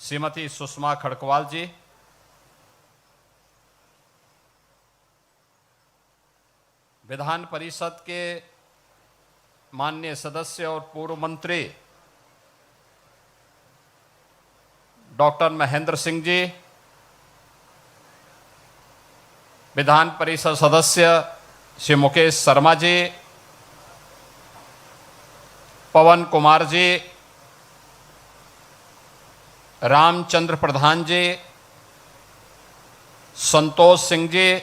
श्रीमती सुषमा खड़कवाल जी, विधान परिषद के माननीय सदस्य और पूर्व मंत्री डॉक्टर महेंद्र सिंह जी, विधान परिषद सदस्य श्री मुकेश शर्मा जी, पवन कुमार जी, रामचंद्र प्रधान जी, संतोष सिंह जी,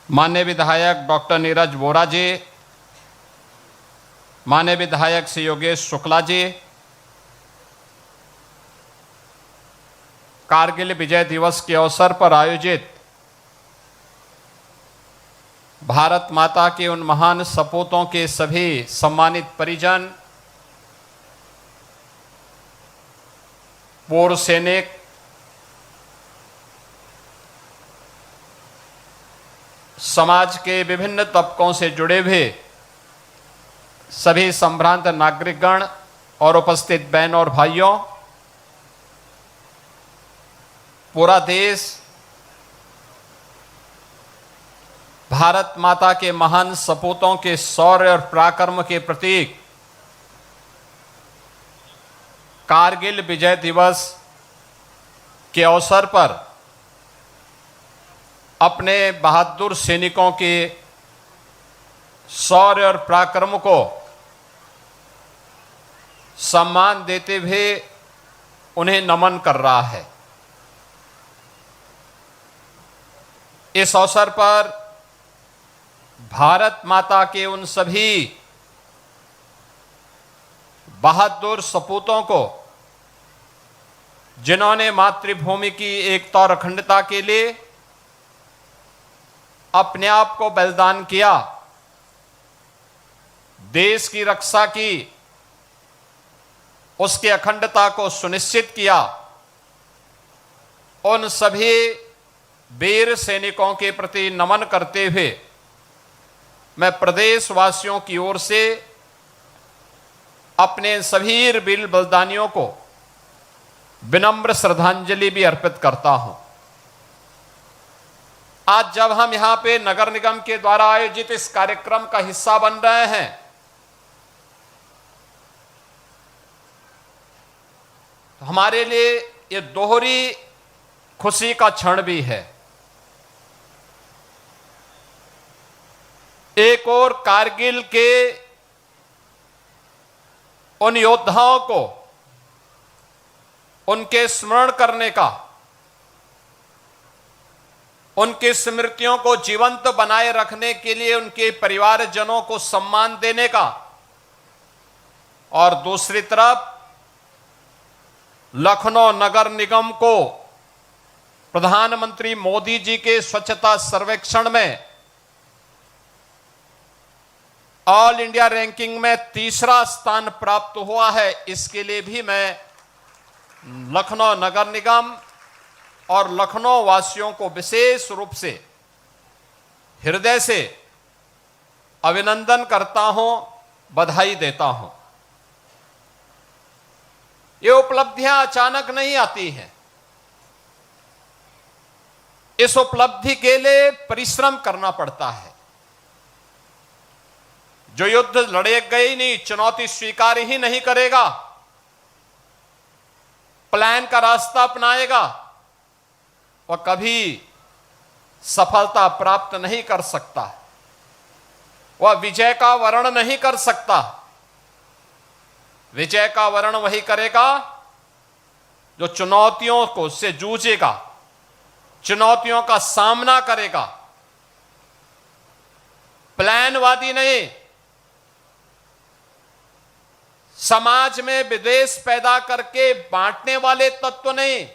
माननीय विधायक डॉक्टर नीरज वोरा जी, माननीय विधायक श्री योगेश शुक्ला जी, कारगिल विजय दिवस के अवसर पर आयोजित भारत माता के उन महान सपूतों के सभी सम्मानित परिजन, पूर्व सैनिक, समाज के विभिन्न तबकों से जुड़े हुए सभी संभ्रांत नागरिकगण और उपस्थित बहन और भाइयों, पूरा देश भारत माता के महान सपूतों के शौर्य और पराक्रम के प्रतीक कारगिल विजय दिवस के अवसर पर अपने बहादुर सैनिकों के शौर्य और पराक्रम को सम्मान देते हुए उन्हें नमन कर रहा है। इस अवसर पर भारत माता के उन सभी बहादुर सपूतों को, जिन्होंने मातृभूमि की एकता और अखंडता के लिए अपने आप को बलिदान किया, देश की रक्षा की, उसकी अखंडता को सुनिश्चित किया, उन सभी वीर सैनिकों के प्रति नमन करते हुए मैं प्रदेशवासियों की ओर से अपने सभी वीर बलिदानियों को विनम्र श्रद्धांजलि भी अर्पित करता हूं। आज जब हम यहां पे नगर निगम के द्वारा आयोजित इस कार्यक्रम का हिस्सा बन रहे हैं, तो हमारे लिए ये दोहरी खुशी का क्षण भी है। एक और कारगिल के उन योद्धाओं को उनके स्मरण करने का, उनकी स्मृतियों को जीवंत बनाए रखने के लिए उनके परिवारजनों को सम्मान देने का, और दूसरी तरफ लखनऊ नगर निगम को प्रधानमंत्री मोदी जी के स्वच्छता सर्वेक्षण में ऑल इंडिया रैंकिंग में तीसरा स्थान प्राप्त हुआ है। इसके लिए भी मैं लखनऊ नगर निगम और लखनऊ वासियों को विशेष रूप से हृदय से अभिनंदन करता हूं, बधाई देता हूं। ये उपलब्धियां अचानक नहीं आती हैं। इस उपलब्धि के लिए परिश्रम करना पड़ता है। जो युद्ध लड़ेगा ही नहीं, चुनौती स्वीकार ही नहीं करेगा, प्लान का रास्ता अपनाएगा, वह कभी सफलता प्राप्त नहीं कर सकता, वह विजय का वर्ण नहीं कर सकता। विजय का वर्ण वही करेगा जो चुनौतियों को से जूझेगा, चुनौतियों का सामना करेगा। प्लानवादी नहीं, समाज में विद्वेष पैदा करके बांटने वाले तत्व नहीं,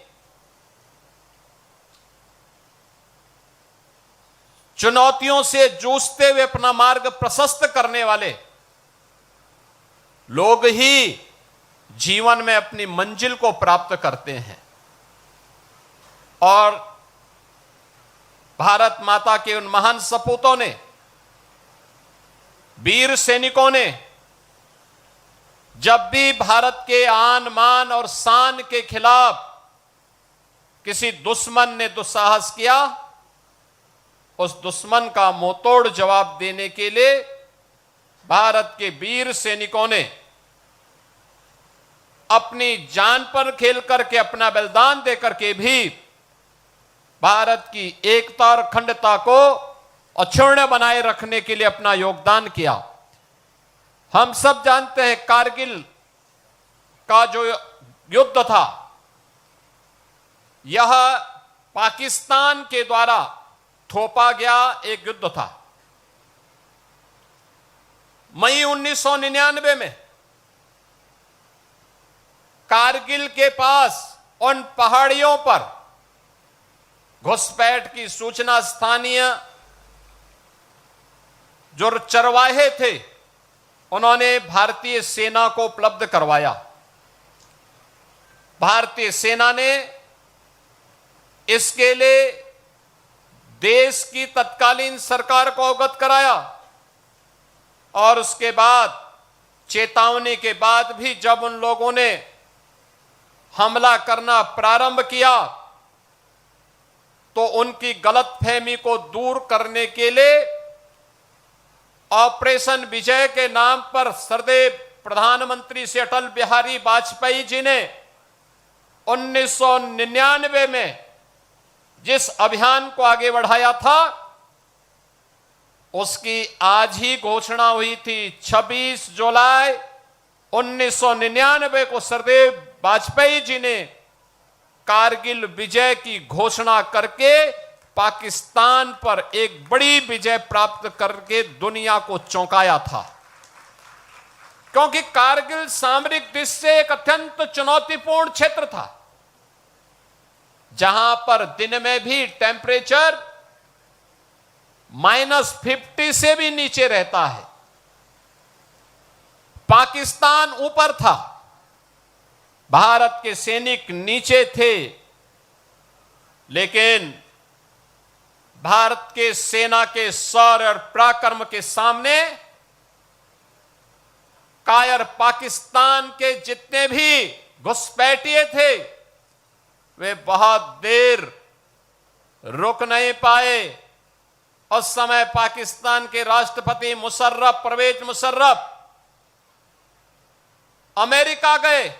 चुनौतियों से जूझते हुए अपना मार्ग प्रशस्त करने वाले लोग ही जीवन में अपनी मंजिल को प्राप्त करते हैं। और भारत माता के उन महान सपूतों ने, वीर सैनिकों ने जब भी भारत के आन मान और शान के खिलाफ किसी दुश्मन ने दुस्साहस किया, उस दुश्मन का मुंहतोड़ जवाब देने के लिए भारत के वीर सैनिकों ने अपनी जान पर खेल करके, अपना बलिदान देकर के भी भारत की एकता और अखंडता को अक्षुण्ण बनाए रखने के लिए अपना योगदान किया। हम सब जानते हैं कारगिल का जो युद्ध था, यह पाकिस्तान के द्वारा थोपा गया एक युद्ध था। मई 1999 में कारगिल के पास उन पहाड़ियों पर घुसपैठ की सूचना स्थानीय जो चरवाहे थे उन्होंने भारतीय सेना को उपलब्ध करवाया। भारतीय सेना ने इसके लिए देश की तत्कालीन सरकार को अवगत कराया और उसके बाद चेतावनी के बाद भी जब उन लोगों ने हमला करना प्रारंभ किया तो उनकी गलतफहमी को दूर करने के लिए ऑपरेशन विजय के नाम पर सदैव प्रधानमंत्री से अटल बिहारी वाजपेयी जी ने 1999 में जिस अभियान को आगे बढ़ाया था, उसकी आज ही घोषणा हुई थी। 26 जुलाई 1999 को सरदेव वाजपेयी जी ने कारगिल विजय की घोषणा करके पाकिस्तान पर एक बड़ी विजय प्राप्त करके दुनिया को चौंकाया था। क्योंकि कारगिल सामरिक दृष्टि से एक अत्यंत चुनौतीपूर्ण क्षेत्र था, जहां पर दिन में भी टेम्परेचर -50 से भी नीचे रहता है। पाकिस्तान ऊपर था, भारत के सैनिक नीचे थे, लेकिन भारत के सेना के शौर्य और पराक्रम के सामने कायर पाकिस्तान के जितने भी घुसपैठिए थे वे बहुत देर रुक नहीं पाए। उस समय पाकिस्तान के राष्ट्रपति मुशर्रफ, परवेज मुशर्रफ अमेरिका गए,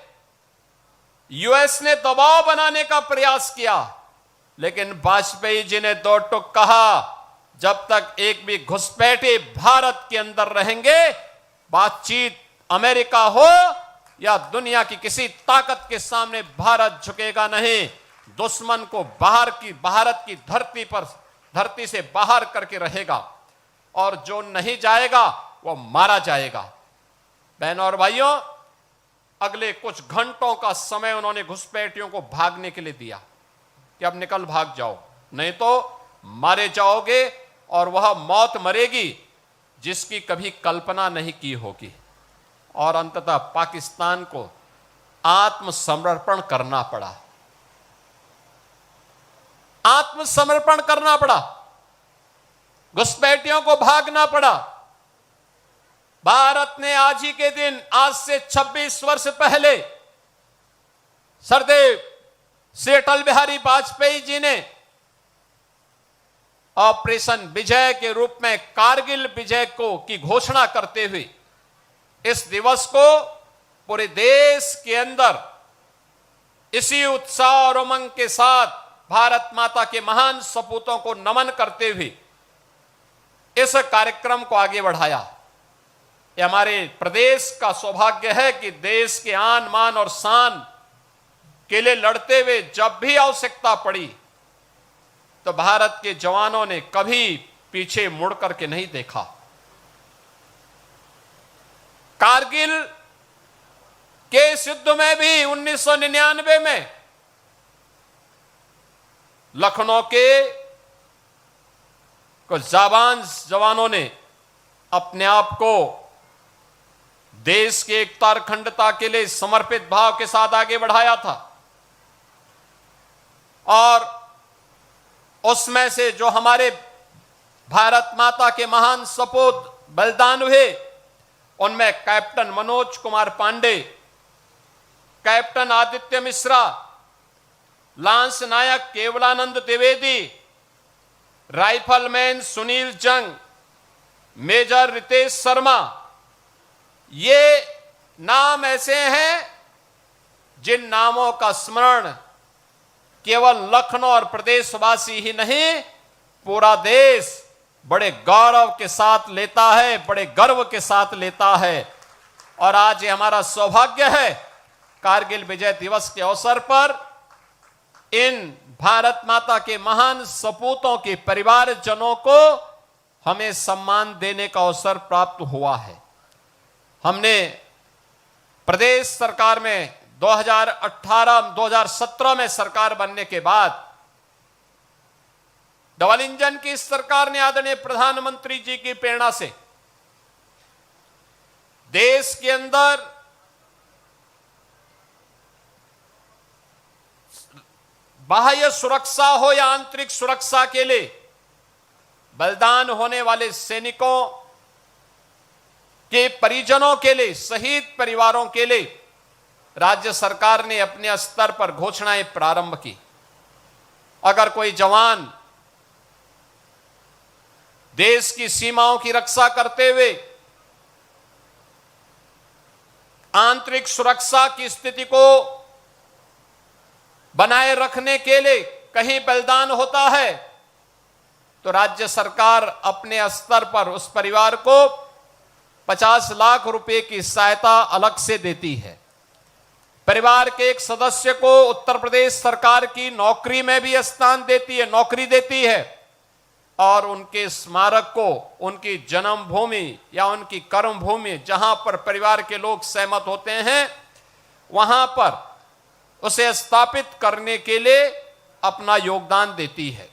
यूएस ने दबाव बनाने का प्रयास किया, लेकिन वाजपेयी जी ने दो टूक कहा, जब तक एक भी घुसपैठे भारत के अंदर रहेंगे, बातचीत अमेरिका हो या दुनिया की किसी ताकत के सामने भारत झुकेगा नहीं। दुश्मन को भारत की धरती से बाहर करके रहेगा और जो नहीं जाएगा वो मारा जाएगा। बहनों और भाइयों, अगले कुछ घंटों का समय उन्होंने घुसपैठियों को भागने के लिए दिया कि अब निकल भाग जाओ, नहीं तो मारे जाओगे और वह मौत मरेगी जिसकी कभी कल्पना नहीं की होगी। और अंततः पाकिस्तान को आत्मसमर्पण करना पड़ा, आत्मसमर्पण करना पड़ा, घुसपैठियों को भागना पड़ा। भारत ने आज ही के दिन, आज से 26 वर्ष पहले, सरदेव श्री अटल बिहारी वाजपेयी जी ने ऑपरेशन विजय के रूप में कारगिल विजय की घोषणा करते हुए इस दिवस को पूरे देश के अंदर इसी उत्साह और उमंग के साथ भारत माता के महान सपूतों को नमन करते हुए इस कार्यक्रम को आगे बढ़ाया। यह हमारे प्रदेश का सौभाग्य है कि देश के आन मान और शान के लिए लड़ते हुए जब भी आवश्यकता पड़ी तो भारत के जवानों ने कभी पीछे मुड़ करके नहीं देखा। कारगिल के युद्ध में भी 1999 में लखनऊ के कुछ जाबाज जवानों ने अपने आप को देश के एकता और अखंडता के लिए समर्पित भाव के साथ आगे बढ़ाया था। और उसमें से जो हमारे भारत माता के महान सपूत बलिदान हुए, उनमें captain Manoj Kumar Pandey, captain Aditya Mishra, lance Naik Kewalanand Dwivedi, rifleman Sunil Jung, major Ritesh Sharma, ये नाम ऐसे हैं जिन नामों का स्मरण केवल लखनऊ और प्रदेशवासी ही नहीं, पूरा देश बड़े गौरव के साथ लेता है, बड़े गर्व के साथ लेता है। और आज ये हमारा सौभाग्य है, कारगिल विजय दिवस के अवसर पर इन भारत माता के महान सपूतों के परिवारजनों को हमें सम्मान देने का अवसर प्राप्त हुआ है। हमने प्रदेश सरकार में 2017 में सरकार बनने के बाद डबल इंजन की इस सरकार ने आदरणीय प्रधानमंत्री जी की प्रेरणा से देश के अंदर बाह्य सुरक्षा हो या आंतरिक सुरक्षा के लिए बलिदान होने वाले सैनिकों के परिजनों के लिए, शहीद परिवारों के लिए राज्य सरकार ने अपने स्तर पर घोषणाएं प्रारंभ की। अगर कोई जवान देश की सीमाओं की रक्षा करते हुए आंतरिक सुरक्षा की स्थिति को बनाए रखने के लिए कहीं बलिदान होता है, तो राज्य सरकार अपने स्तर पर उस परिवार को 50 लाख रुपए की सहायता अलग से देती है। परिवार के एक सदस्य को उत्तर प्रदेश सरकार की नौकरी में भी स्थान देती है, नौकरी देती है, और उनके स्मारक को उनकी जन्मभूमि या उनकी कर्मभूमि जहां पर परिवार के लोग सहमत होते हैं, वहां पर उसे स्थापित करने के लिए अपना योगदान देती है।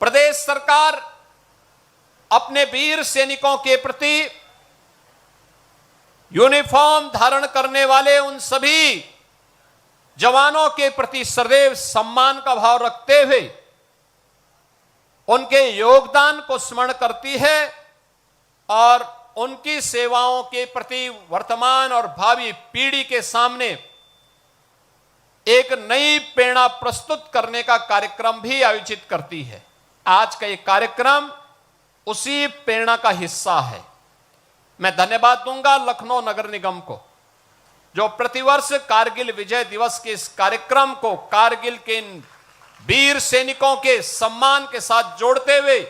प्रदेश सरकार अपने वीर सैनिकों के प्रति यूनिफॉर्म धारण करने वाले उन सभी जवानों के प्रति सदैव सम्मान का भाव रखते हुए उनके योगदान को स्मरण करती है और उनकी सेवाओं के प्रति वर्तमान और भावी पीढ़ी के सामने एक नई प्रेरणा प्रस्तुत करने का कार्यक्रम भी आयोजित करती है। आज का ये कार्यक्रम उसी प्रेरणा का हिस्सा है। मैं धन्यवाद दूंगा लखनऊ नगर निगम को, जो प्रतिवर्ष कारगिल विजय दिवस के इस कार्यक्रम को कारगिल के इन वीर सैनिकों के सम्मान के साथ जोड़ते हुए,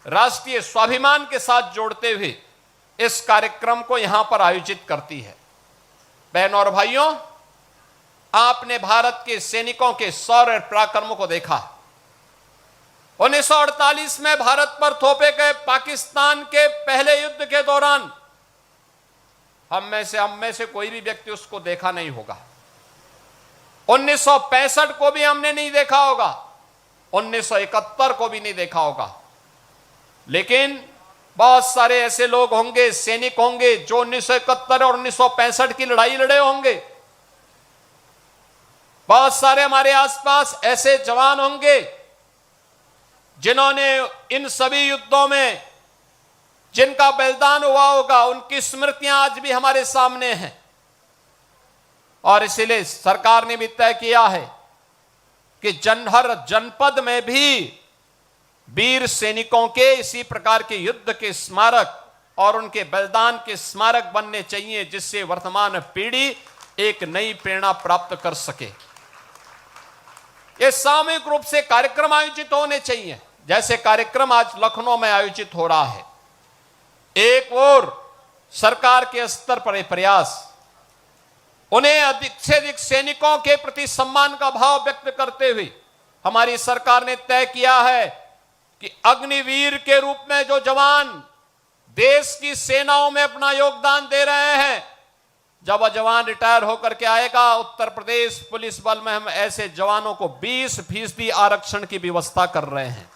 राष्ट्रीय स्वाभिमान के साथ जोड़ते हुए इस कार्यक्रम को यहां पर आयोजित करती है। बहनों और भाइयों, आपने भारत के सैनिकों के शौर्य पराक्रम को देखा। 1948 में भारत पर थोपे गए पाकिस्तान के पहले युद्ध के दौरान हम में से कोई भी व्यक्ति उसको देखा नहीं होगा। 1965 को भी हमने नहीं देखा होगा, 1971 को भी नहीं देखा होगा, लेकिन बहुत सारे ऐसे लोग होंगे, सैनिक होंगे जो 1971 और 1965 की लड़ाई लड़े होंगे। बहुत सारे हमारे आसपास ऐसे जवान होंगे जिन्होंने इन सभी युद्धों में जिनका बलिदान हुआ होगा, उनकी स्मृतियां आज भी हमारे सामने हैं। और इसीलिए सरकार ने भी तय किया है कि हर जनपद में भी वीर सैनिकों के इसी प्रकार के युद्ध के स्मारक और उनके बलिदान के स्मारक बनने चाहिए, जिससे वर्तमान पीढ़ी एक नई प्रेरणा प्राप्त कर सके। ये सामूहिक रूप से कार्यक्रम आयोजित होने चाहिए, जैसे कार्यक्रम आज लखनऊ में आयोजित हो रहा है। एक ओर सरकार के स्तर पर एक प्रयास उन्हें अधिक से अधिक सैनिकों के प्रति सम्मान का भाव व्यक्त करते हुए हमारी सरकार ने तय किया है कि अग्निवीर के रूप में जो जवान देश की सेनाओं में अपना योगदान दे रहे हैं, जब वह जवान रिटायर होकर के आएगा, उत्तर प्रदेश पुलिस बल में हम ऐसे जवानों को 20% आरक्षण की व्यवस्था कर रहे हैं।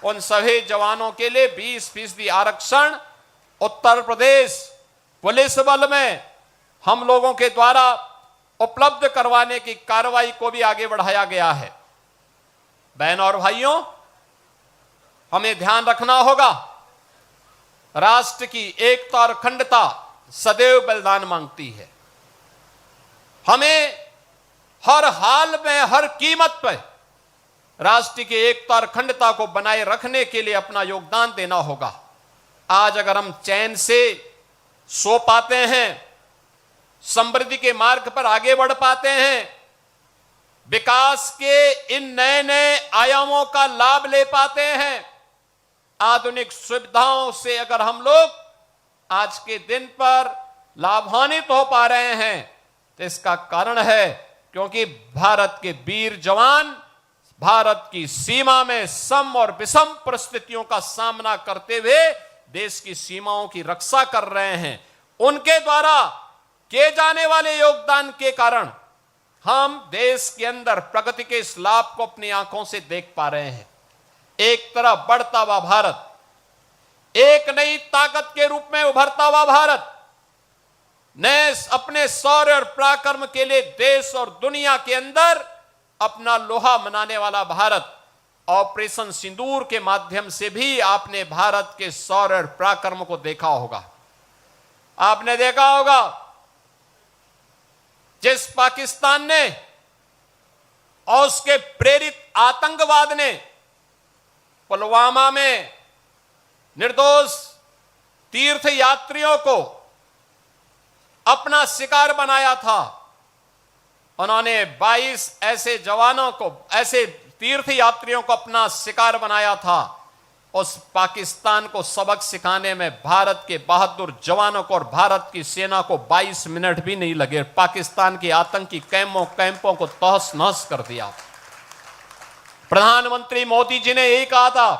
उन सभी जवानों के लिए 20% आरक्षण उत्तर प्रदेश पुलिस बल में हम लोगों के द्वारा उपलब्ध करवाने की कार्रवाई को भी आगे बढ़ाया गया है। बहनों और भाइयों, हमें ध्यान रखना होगा राष्ट्र की एकता और अखंडता सदैव बलिदान मांगती है। हमें हर हाल में, हर कीमत पर राष्ट्र की एकता और अखंडता को बनाए रखने के लिए अपना योगदान देना होगा। आज अगर हम चैन से सो पाते हैं, समृद्धि के मार्ग पर आगे बढ़ पाते हैं, विकास के इन नए नए आयामों का लाभ ले पाते हैं, आधुनिक सुविधाओं से अगर हम लोग आज के दिन पर लाभान्वित हो पा रहे हैं, तो इसका कारण है क्योंकि भारत के वीर जवान भारत की सीमा में सम और विषम परिस्थितियों का सामना करते हुए देश की सीमाओं की रक्षा कर रहे हैं। उनके द्वारा किए जाने वाले योगदान के कारण हम देश के अंदर प्रगति के इस लाभ को अपनी आंखों से देख पा रहे हैं। एक तरफ बढ़ता हुआ भारत, एक नई ताकत के रूप में उभरता हुआ भारत, नए अपने शौर्य और पराक्रम के लिए देश और दुनिया के अंदर अपना लोहा मनाने वाला भारत। ऑपरेशन सिंदूर के माध्यम से भी आपने भारत के शौर्य और पराक्रम को देखा होगा। आपने देखा होगा जिस पाकिस्तान ने और उसके प्रेरित आतंकवाद ने पुलवामा में निर्दोष तीर्थ यात्रियों को अपना शिकार बनाया था, उन्होंने 22 ऐसे जवानों को, ऐसे तीर्थ यात्रियों को अपना शिकार बनाया था। उस पाकिस्तान को सबक सिखाने में भारत के बहादुर जवानों को और भारत की सेना को 22 मिनट भी नहीं लगे। पाकिस्तान के आतंकी कैंपों को तहस नहस कर दिया। प्रधानमंत्री मोदी जी ने यही कहा था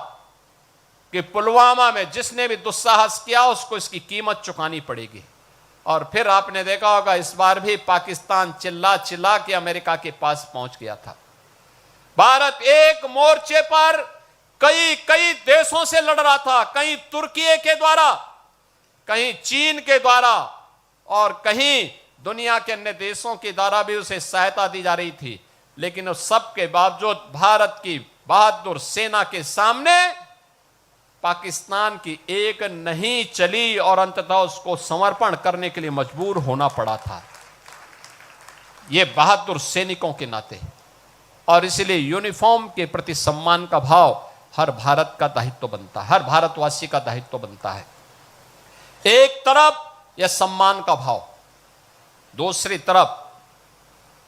कि पुलवामा में जिसने भी दुस्साहस किया उसको इसकी कीमत चुकानी पड़ेगी। और फिर आपने देखा होगा इस बार भी पाकिस्तान चिल्ला चिल्ला के अमेरिका के पास पहुंच गया था। भारत एक मोर्चे पर कई देशों से लड़ रहा था, कहीं तुर्की के द्वारा, कहीं चीन के द्वारा और कहीं दुनिया के अन्य देशों के द्वारा भी उसे सहायता दी जा रही थी। लेकिन उस सब के बावजूद भारत की बहादुर सेना के सामने पाकिस्तान की एक नहीं चली और अंततः उसको समर्पण करने के लिए मजबूर होना पड़ा था, ये बहादुर सैनिकों के नाते। और इसलिए यूनिफॉर्म के प्रति सम्मान का भाव हर भारत का दायित्व बनता है, हर भारतवासी का दायित्व बनता है। एक तरफ यह सम्मान का भाव, दूसरी तरफ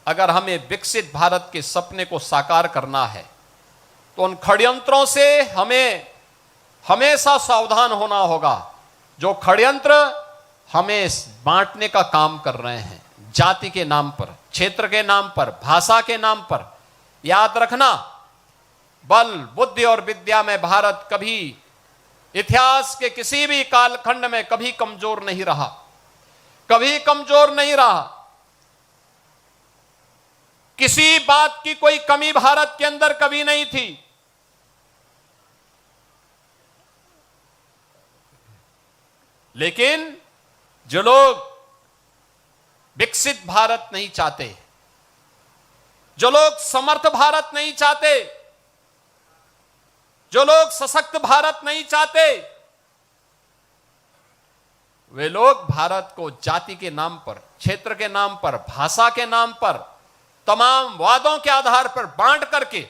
अगर हमें विकसित भारत के सपने को साकार करना है तो उन षड्यंत्रों से हमें हमेशा सावधान होना होगा जो षड्यंत्र हमें बांटने का काम कर रहे हैं, जाति के नाम पर, क्षेत्र के नाम पर, भाषा के नाम पर। याद रखना, बल, बुद्धि और विद्या में भारत कभी इतिहास के किसी भी कालखंड में कभी कमजोर नहीं रहा, कभी कमजोर नहीं रहा। किसी बात की कोई कमी भारत के अंदर कभी नहीं थी। लेकिन जो लोग विकसित भारत नहीं चाहते, जो लोग समर्थ भारत नहीं चाहते, जो लोग सशक्त भारत नहीं चाहते, वे लोग भारत को जाति के नाम पर, क्षेत्र के नाम पर, भाषा के नाम पर, तमाम वादों के आधार पर बांट करके,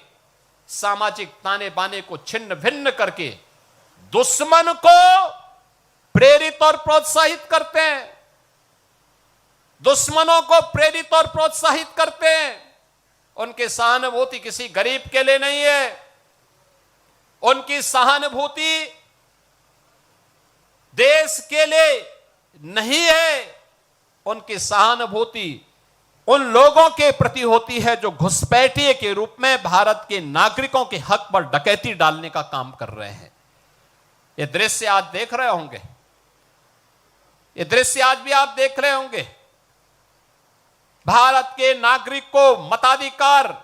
सामाजिक ताने बाने को छिन्न भिन्न करके दुश्मन को प्रेरित और प्रोत्साहित करते हैं, दुश्मनों को प्रेरित और प्रोत्साहित करते हैं। उनकी सहानुभूति किसी गरीब के लिए नहीं है, उनकी सहानुभूति देश के लिए नहीं है, उनकी सहानुभूति उन लोगों के प्रति होती है जो घुसपैठिए के रूप में भारत के नागरिकों के हक पर डकैती डालने का काम कर रहे हैं। ये दृश्य आज देख रहे होंगे, ये दृश्य आज भी आप देख रहे होंगे। भारत के नागरिक को मताधिकार,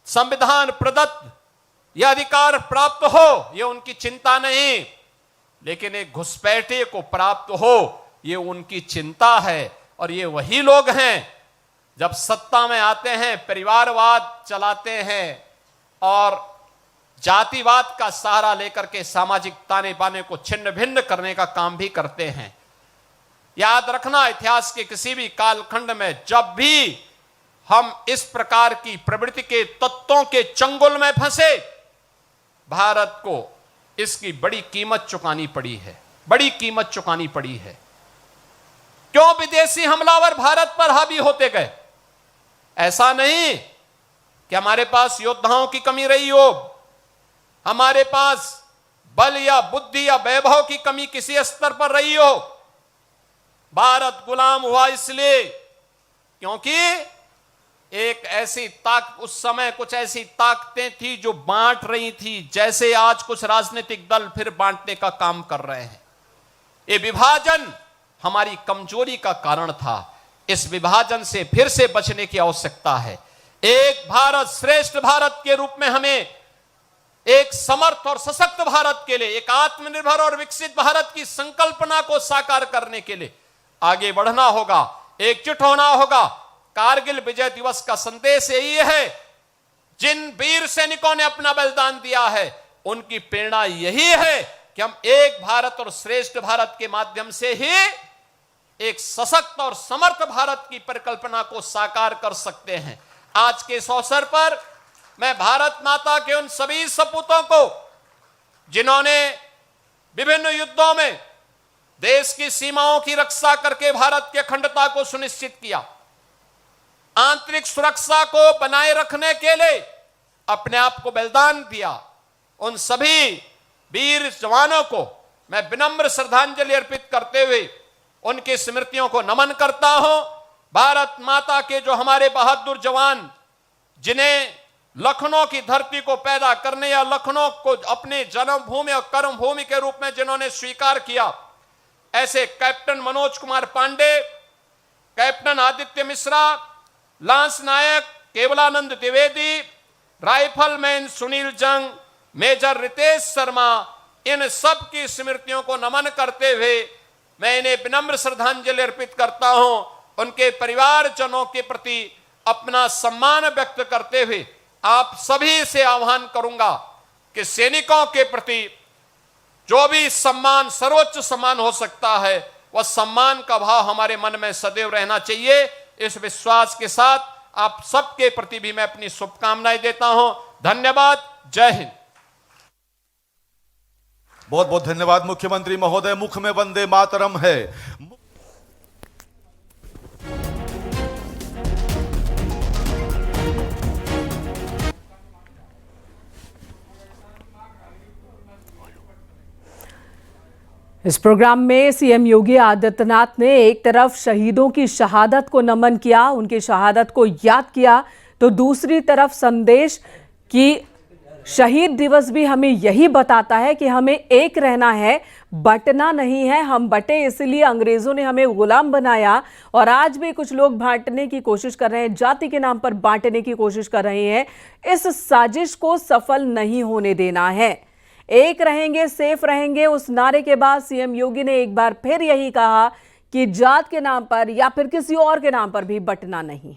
संविधान प्रदत्त यह अधिकार प्राप्त हो, यह उनकी चिंता नहीं, लेकिन एक घुसपैठिए को प्राप्त हो, यह उनकी चिंता है। और ये वही लोग हैं जब सत्ता में आते हैं परिवारवाद चलाते हैं और जातिवाद का सहारा लेकर के सामाजिक ताने बाने को छिन्न भिन्न करने का काम भी करते हैं। याद रखना, इतिहास के किसी भी कालखंड में जब भी हम इस प्रकार की प्रवृत्ति के तत्वों के चंगुल में फंसे, भारत को इसकी बड़ी कीमत चुकानी पड़ी है, बड़ी कीमत चुकानी पड़ी है। क्यों विदेशी हमलावर भारत पर हावी होते गए? ऐसा नहीं कि हमारे पास योद्धाओं की कमी रही हो, हमारे पास बल या बुद्धि या वैभव की कमी किसी स्तर पर रही हो। भारत गुलाम हुआ इसलिए क्योंकि एक ऐसी उस समय कुछ ऐसी ताकतें थी जो बांट रही थी, जैसे आज कुछ राजनीतिक दल फिर बांटने का काम कर रहे हैं। ये विभाजन हमारी कमजोरी का कारण था। इस विभाजन से फिर से बचने की आवश्यकता है। एक भारत श्रेष्ठ भारत के रूप में हमें एक समर्थ और सशक्त भारत के लिए, एक आत्मनिर्भर और विकसित भारत की संकल्पना को साकार करने के लिए आगे बढ़ना होगा, एकजुट होना होगा। कारगिल विजय दिवस का संदेश यही है, जिन वीर सैनिकों ने अपना बलिदान दिया है उनकी प्रेरणा यही है कि हम एक भारत और श्रेष्ठ भारत के माध्यम से ही एक सशक्त और समर्थ भारत की परिकल्पना को साकार कर सकते हैं। आज के इस अवसर पर मैं भारत माता के उन सभी सपूतों को, जिन्होंने विभिन्न युद्धों में देश की सीमाओं की रक्षा करके भारत की अखंडता को सुनिश्चित किया, आंतरिक सुरक्षा को बनाए रखने के लिए अपने आप को बलिदान दिया, उन सभी वीर जवानों को मैं विनम्र श्रद्धांजलि अर्पित करते हुए उनकी स्मृतियों को नमन करता हूं। भारत माता के जो हमारे बहादुर जवान, जिन्हें लखनऊ की धरती को पैदा करने या लखनऊ को अपने जन्मभूमि और कर्मभूमि के रूप में जिन्होंने स्वीकार किया, ऐसे captain Manoj Kumar Pandey, captain Aditya Mishra, lance Naik Kewalanand Dwivedi, rifleman Sunil Jung, major Ritesh Sharma, इन सब की स्मृतियों को नमन करते हुए मैं इन्हें विनम्र श्रद्धांजलि अर्पित करता हूं। उनके परिवारजनों के प्रति अपना सम्मान व्यक्त करते हुए आप सभी से आह्वान करूंगा कि सैनिकों के प्रति जो भी सम्मान, सर्वोच्च सम्मान हो सकता है, वह सम्मान का भाव हमारे मन में सदैव रहना चाहिए। इस विश्वास के साथ आप सबके प्रति भी मैं अपनी शुभकामनाएं देता हूं। धन्यवाद। जय हिंद। बहुत बहुत धन्यवाद मुख्यमंत्री महोदय। मुख में वंदे मातरम है। इस प्रोग्राम में सीएम योगी आदित्यनाथ ने एक तरफ शहीदों की शहादत को नमन किया, उनकी शहादत को याद किया, तो दूसरी तरफ संदेश कि शहीद दिवस भी हमें यही बताता है कि हमें एक रहना है, बंटना नहीं है। हम बटे इसलिए अंग्रेजों ने हमें गुलाम बनाया और आज भी कुछ लोग बांटने की कोशिश कर रहे हैं, जाति के नाम पर बांटने की कोशिश कर रहे हैं। इस साजिश को सफल नहीं होने देना है। एक रहेंगे, सेफ रहेंगे, उस नारे के बाद सीएम योगी ने एक बार फिर यही कहा कि जात के नाम पर या फिर किसी और के नाम पर भी बंटना नहीं है।